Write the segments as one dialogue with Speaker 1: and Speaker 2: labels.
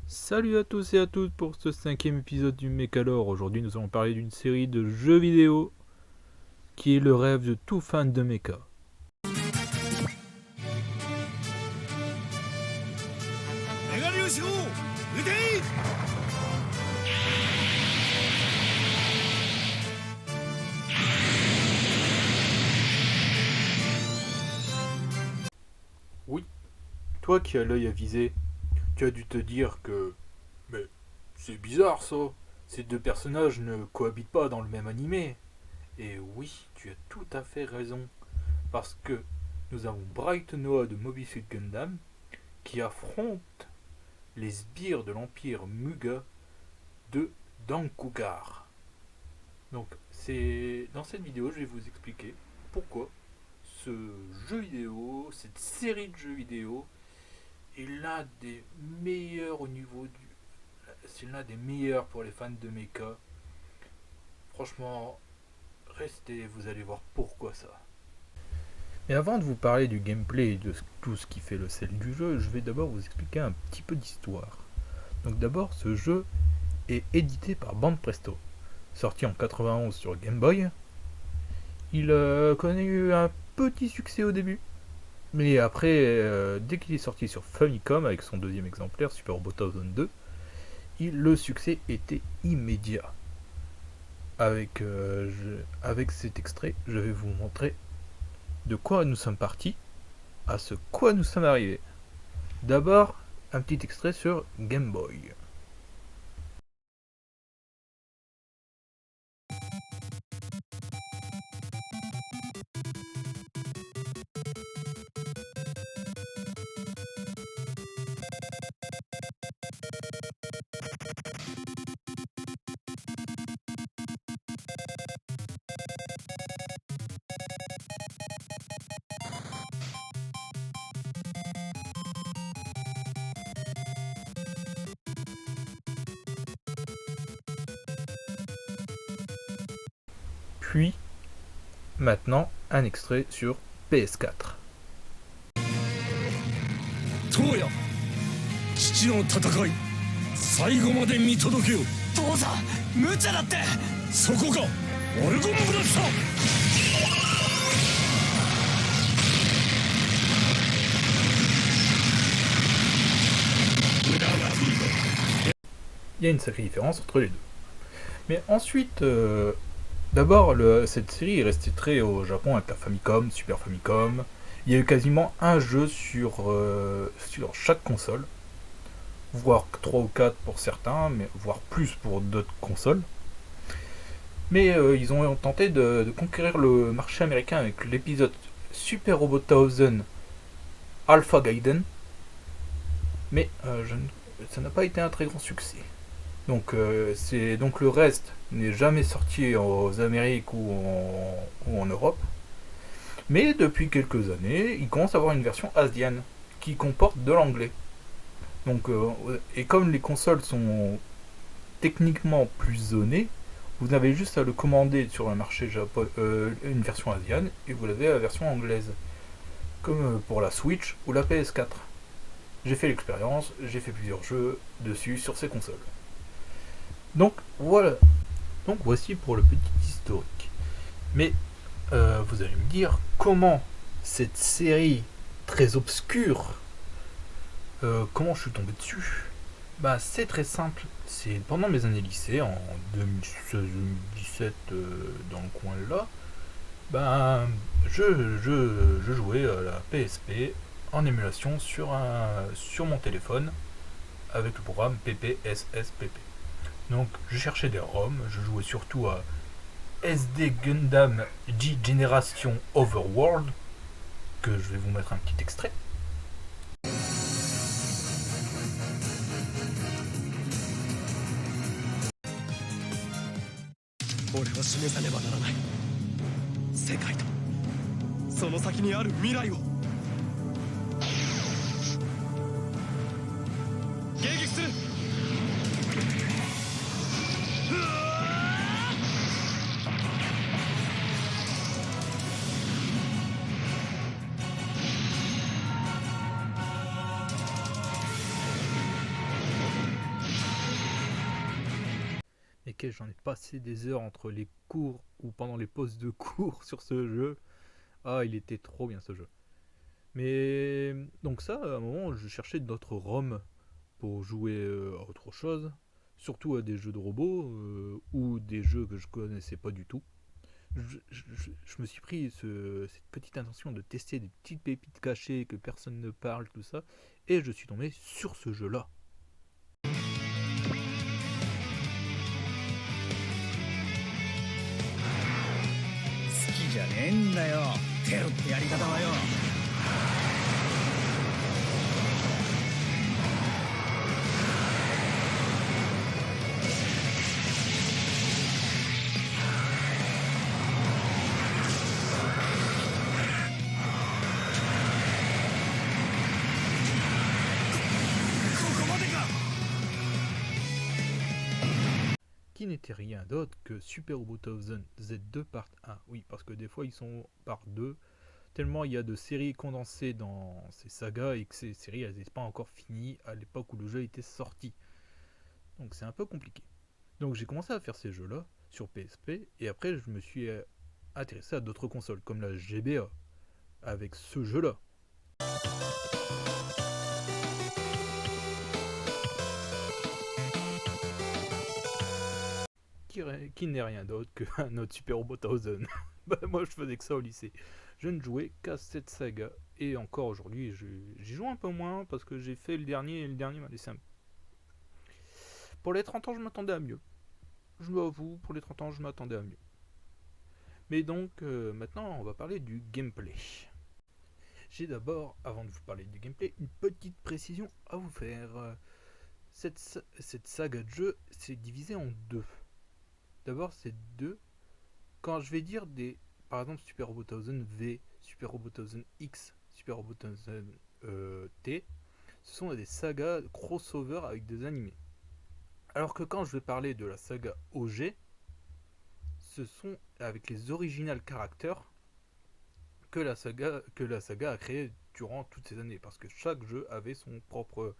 Speaker 1: Salut à tous et à toutes pour ce 5e épisode du Mechalore. Aujourd'hui nous allons parler d'une série de jeux vidéo qui est le rêve de tout fan de mecha. Oui, toi qui as l'œil avisé, tu as dû te dire que... Mais c'est bizarre ça, ces deux personnages ne cohabitent pas dans le même animé. Et oui, tu as tout à fait raison, parce que nous avons Bright Noah de Mobile Suit Gundam qui affronte les sbires de l'Empire Muga de Dankugar. Donc c'est dans cette vidéo je vais vous expliquer pourquoi ce jeu vidéo, cette série de jeux vidéo est l'un des meilleurs au niveau du... C'est l'un des meilleurs pour les fans de mecha. Franchement, restez, vous allez voir pourquoi ça. Mais avant de vous parler du gameplay et de tout ce qui fait le sel du jeu, je vais d'abord vous expliquer un petit peu d'histoire. Donc d'abord, ce jeu est édité par Banpresto, sorti en 91 sur Game Boy. Il connaît eu un petit succès au début, mais après, dès qu'il est sorti sur Famicom avec son deuxième exemplaire, Super Robot Zone 2, le succès était immédiat. Avec cet extrait, je vais vous montrer de quoi nous sommes partis à ce quoi nous sommes arrivés. D'abord, un petit extrait sur Game Boy. Puis, maintenant, un extrait sur PS4.
Speaker 2: トウヤ、父の戦い最後まで見届けよ。
Speaker 3: 父さん、無茶だって。
Speaker 2: そこか、オルゴンブラスター。
Speaker 1: Il y a une sacrée différence entre les deux. Mais ensuite, d'abord, cette série est restée très au Japon avec la Famicom, Super Famicom. Il y a eu quasiment un jeu sur chaque console, voire 3 ou 4 pour certains, mais voire plus pour d'autres consoles. Mais ils ont tenté de conquérir le marché américain avec l'épisode Super Robot 1000 Alpha Gaiden, mais ça n'a pas été un très grand succès. Donc le reste n'est jamais sorti aux Amériques ou en Europe. Mais depuis quelques années, il commence à avoir une version asienne qui comporte de l'anglais. Donc et comme les consoles sont techniquement plus zonées, vous avez juste à le commander sur le marché japonais, une version asienne, et vous avez la version anglaise, comme pour la Switch ou la PS4. J'ai fait l'expérience, j'ai fait plusieurs jeux dessus sur ces consoles. Donc voilà. Donc voici pour le petit historique. Mais vous allez me dire comment cette série très obscure, comment je suis tombé dessus. Bah c'est très simple. C'est pendant mes années lycée en 2016-2017 dans le coin là. Bah je jouais à la PSP en émulation sur mon téléphone avec le programme PPSSPP. Donc je cherchais des ROM, je jouais surtout à SD Gundam G Generation Overworld, que je vais vous mettre un petit extrait.
Speaker 3: 俺は示さねばならない。世界とその先にある未来を。迎撃する。
Speaker 1: j'en ai passé des heures entre les cours ou pendant les pauses de cours sur ce jeu. Ah, il était trop bien ce jeu. Mais donc ça, à un moment, je cherchais d'autres ROM pour jouer à autre chose, surtout à des jeux de robots ou des jeux que je connaissais pas du tout. Je me suis pris cette petite intention de tester des petites pépites cachées que personne ne parle, tout ça, et je suis tombé sur ce jeu-là.
Speaker 3: 好きじゃねえんだよテロってやり方はよ。
Speaker 1: Qui n'était rien d'autre que Super Robotozen Z2 Part 1. Oui, parce que des fois ils sont par 2, tellement il y a de séries condensées dans ces sagas et que ces séries elles n'étaient pas encore finies à l'époque où le jeu était sorti. Donc c'est un peu compliqué. Donc j'ai commencé à faire ces jeux-là sur PSP et après je me suis intéressé à d'autres consoles comme la GBA avec ce jeu-là. Qui n'est rien d'autre qu'un autre Super Robotozen. Bah, moi je faisais que ça au lycée. Je ne jouais qu'à cette saga. Et encore aujourd'hui, j'y joue un peu moins parce que j'ai fait le dernier et le dernier m'a laissé un... Pour les 30 ans, je m'attendais à mieux. Je l'avoue, pour les 30 ans, je m'attendais à mieux. Mais donc, maintenant, on va parler du gameplay. J'ai d'abord, avant de vous parler du gameplay, une petite précision à vous faire. Cette saga de jeu, c'est divisé en deux. D'abord, c'est deux. Quand je vais dire des, par exemple, Super Robotozen V, Super Robotozen X, Super Robotozen T, ce sont des sagas crossover avec des animés. Alors que quand je vais parler de la saga OG, ce sont avec les original characters que la saga a créé durant toutes ces années, parce que chaque jeu avait son propre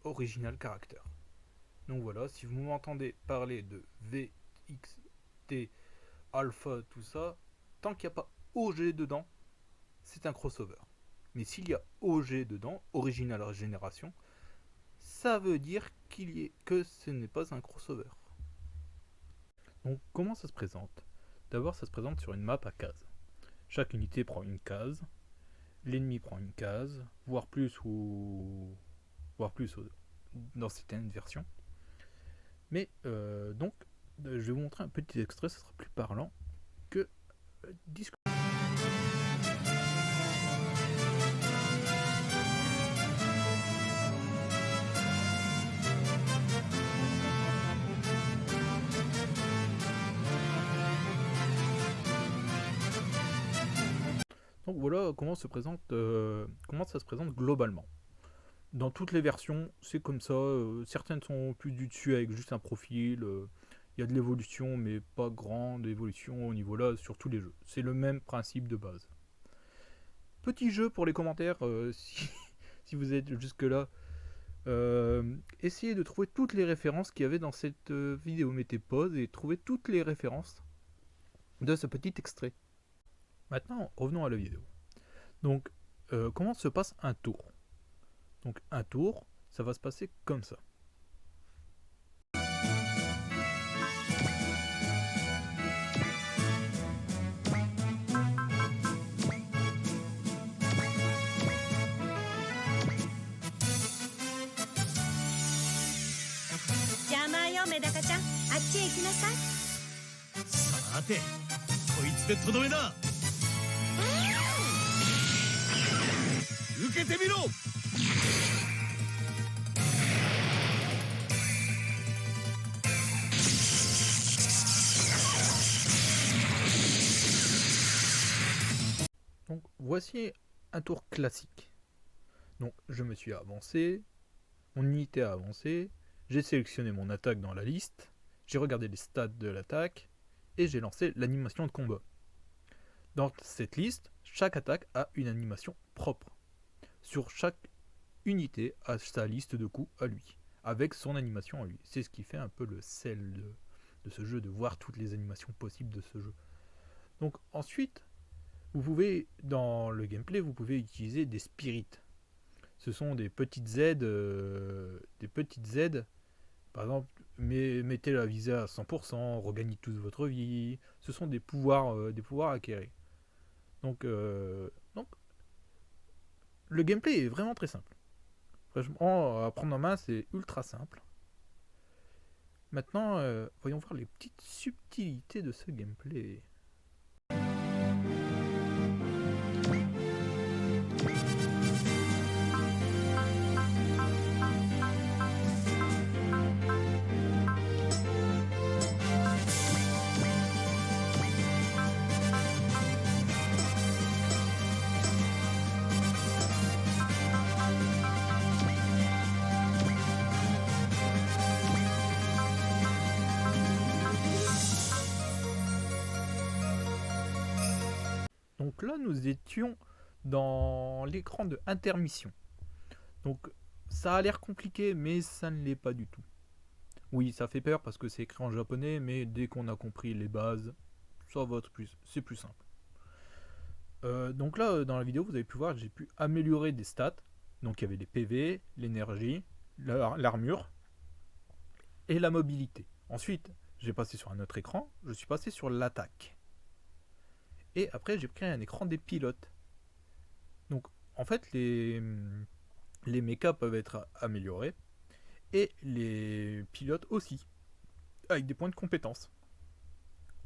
Speaker 1: original character. Donc voilà, si vous m'entendez parler de V, X, T, Alpha, tout ça, tant qu'il n'y a pas OG dedans, c'est un crossover. Mais s'il y a OG dedans, Original Génération, ça veut dire que ce n'est pas un crossover. Donc comment ça se présente? D'abord, ça se présente sur une map à cases. Chaque unité prend une case, l'ennemi prend une case, voire plus dans certaines versions. Mais donc, je vais vous montrer un petit extrait, ça sera plus parlant que disque. Donc voilà comment ça se présente globalement. Dans toutes les versions, c'est comme ça. Certaines sont plus du dessus avec juste un profil. Il y a de l'évolution, mais pas grande évolution au niveau là sur tous les jeux. C'est le même principe de base. Petit jeu pour les commentaires, si vous êtes jusque là. Essayez de trouver toutes les références qu'il y avait dans cette vidéo. Mettez pause et trouvez toutes les références de ce petit extrait. Maintenant, revenons à la vidéo. Donc, comment se passe un tour? Donc, un tour, ça va se passer comme ça.
Speaker 4: Jamaメダカちゃん、あっちへ行きなさい。
Speaker 3: さてこいつでとどめだ。受けてみろ。
Speaker 1: Donc voici un tour classique. Donc je me suis avancé, mon unité a avancé, j'ai sélectionné mon attaque dans la liste, j'ai regardé les stats de l'attaque et j'ai lancé l'animation de combat. Dans cette liste, chaque attaque a une animation propre. Sur chaque unité a sa liste de coups à lui. avec son animation à lui. C'est ce qui fait un peu le sel de ce jeu, de voir toutes les animations possibles de ce jeu. Donc ensuite, vous pouvez, dans le gameplay, vous pouvez utiliser des spirits. Ce sont des petites aides, par exemple, mettez la visée à 100%, regagnez tous votre vie. Ce sont des pouvoirs acquérir. Donc, le gameplay est vraiment très simple. Franchement, à prendre en main, c'est ultra simple. Maintenant, voyons voir les petites subtilités de ce gameplay. Donc là, nous étions dans l'écran de intermission. Donc ça a l'air compliqué, mais ça ne l'est pas du tout. Oui, ça fait peur parce que c'est écrit en japonais, mais dès qu'on a compris les bases, ça va être plus, c'est plus simple. Donc là, dans la vidéo, vous avez pu voir que j'ai pu améliorer des stats. Donc il y avait les PV, l'énergie, l'armure et la mobilité. Ensuite, j'ai passé sur un autre écran, je suis passé sur l'attaque. Et après, j'ai créé un écran des pilotes. Donc, en fait, les mechas peuvent être améliorés. Et les pilotes aussi. Avec des points de compétence.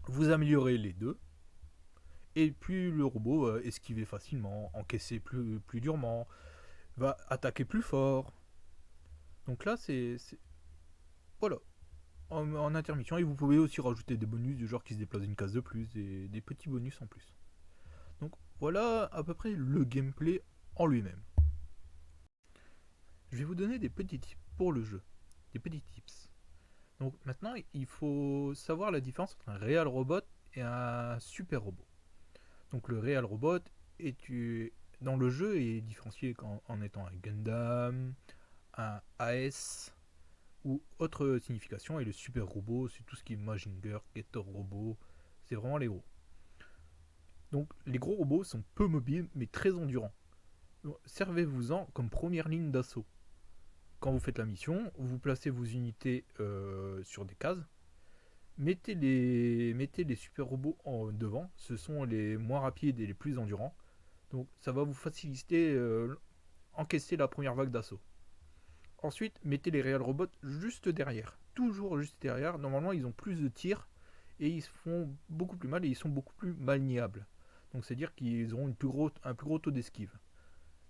Speaker 1: Vous améliorez les deux. Et puis le robot va esquiver facilement, encaisser plus durement, va attaquer plus fort. Donc là, c'est voilà. En intermission. Et vous pouvez aussi rajouter des bonus du genre qui se déplace d'une case de plus, des petits bonus en plus. Donc voilà à peu près le gameplay en lui-même. Je vais vous donner des petits tips pour le jeu. Des petits tips. Donc maintenant, il faut savoir la différence entre un Real Robot et un Super Robot. Donc le Real Robot dans le jeu est différencié en étant un Gundam, un AS ou autre signification. Et le Super Robot, c'est tout ce qui est Mazinger, Getter Robot. C'est vraiment les gros. Donc les gros robots sont peu mobiles mais très endurants. Servez-vous-en comme première ligne d'assaut. Quand vous faites la mission, vous placez vos unités sur des cases. Mettez les super robots en devant. Ce sont les moins rapides et les plus endurants. Donc ça va vous faciliter encaisser la première vague d'assaut. Ensuite, mettez les Real Robots juste derrière. Toujours juste derrière. Normalement, ils ont plus de tirs et ils se font beaucoup plus mal et ils sont beaucoup plus maniables. Donc c'est-à-dire qu'ils auront un plus gros taux d'esquive.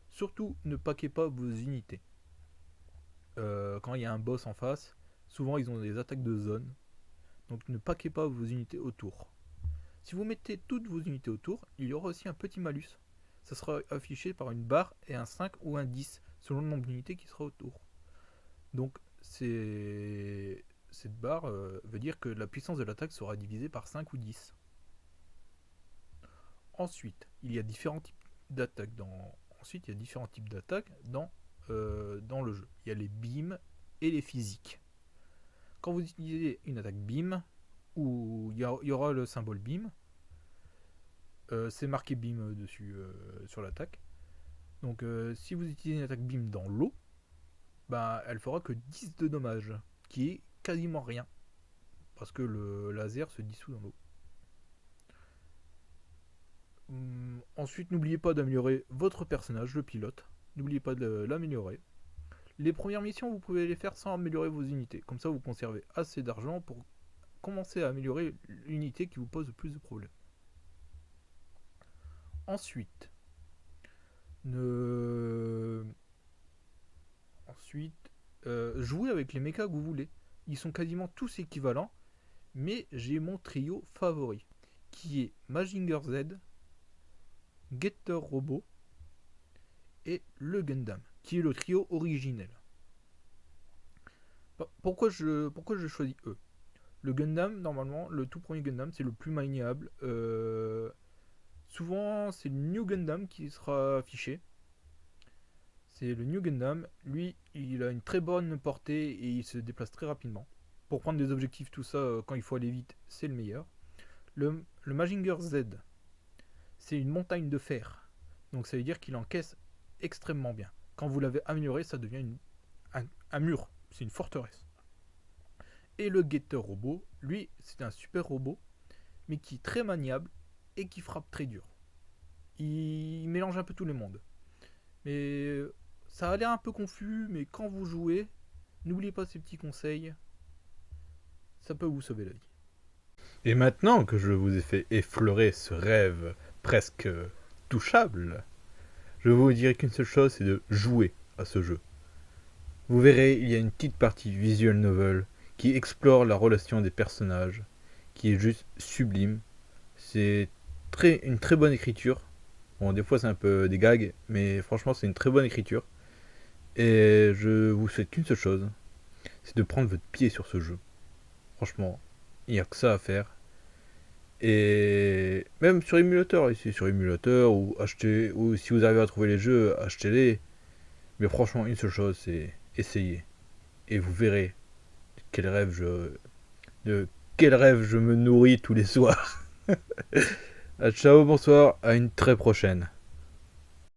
Speaker 1: Surtout, ne paquez pas vos unités. Quand il y a un boss en face, souvent ils ont des attaques de zone. Donc ne paquez pas vos unités autour. Si vous mettez toutes vos unités autour, il y aura aussi un petit malus. Ça sera affiché par une barre et un 5 ou un 10 selon le nombre d'unités qui sera autour. Donc cette barre veut dire que la puissance de l'attaque sera divisée par 5 ou 10. Ensuite, il y a différents types d'attaques dans le jeu. Il y a les beams et les physiques. Quand vous utilisez une attaque beam, où il y aura le symbole beam, c'est marqué beam dessus sur l'attaque. Donc si vous utilisez une attaque beam dans l'eau, elle fera que 10 de dommages, qui est quasiment rien, parce que le laser se dissout dans l'eau. Ensuite, n'oubliez pas d'améliorer votre personnage, le pilote. N'oubliez pas de l'améliorer. Les premières missions, vous pouvez les faire sans améliorer vos unités. Comme ça, vous conservez assez d'argent pour commencer à améliorer l'unité qui vous pose le plus de problèmes. Ensuite, jouez avec les mechas que vous voulez. Ils sont quasiment tous équivalents, mais j'ai mon trio favori, qui est Mazinger Z, Getter Robot et le Gundam, qui est le trio originel. Pourquoi je choisis eux? Le Gundam, normalement, le tout premier Gundam, c'est le plus maniable. Souvent, c'est le New Gundam qui sera affiché. C'est le New Gundam. Lui, il a une très bonne portée et il se déplace très rapidement. Pour prendre des objectifs, tout ça, quand il faut aller vite, c'est le meilleur. Le Mazinger Z, c'est une montagne de fer. Donc ça veut dire qu'il encaisse extrêmement bien. Quand vous l'avez amélioré, ça devient un mur. C'est une forteresse. Et le Getter robot, lui, c'est un super robot, mais qui est très maniable et qui frappe très dur. Il mélange un peu tous les mondes. Mais ça a l'air un peu confus, mais quand vous jouez, n'oubliez pas ces petits conseils. Ça peut vous sauver la vie. Et maintenant que je vous ai fait effleurer ce rêve presque touchable, je vous dirai qu'une seule chose, c'est de jouer à ce jeu. Vous verrez, il y a une petite partie visual novel qui explore la relation des personnages, qui est juste sublime. C'est une très bonne écriture. Bon, des fois c'est un peu des gags, mais franchement c'est une très bonne écriture. Et je vous souhaite qu'une seule chose, c'est de prendre votre pied sur ce jeu. Franchement, il n'y a que ça à faire. Et même sur émulateur, ici sur émulateur, ou acheter, ou si vous arrivez à trouver les jeux, achetez-les. Mais franchement, une seule chose, c'est essayer. Et vous verrez de quel rêve je me nourris tous les soirs. Ciao, bonsoir, à une très prochaine.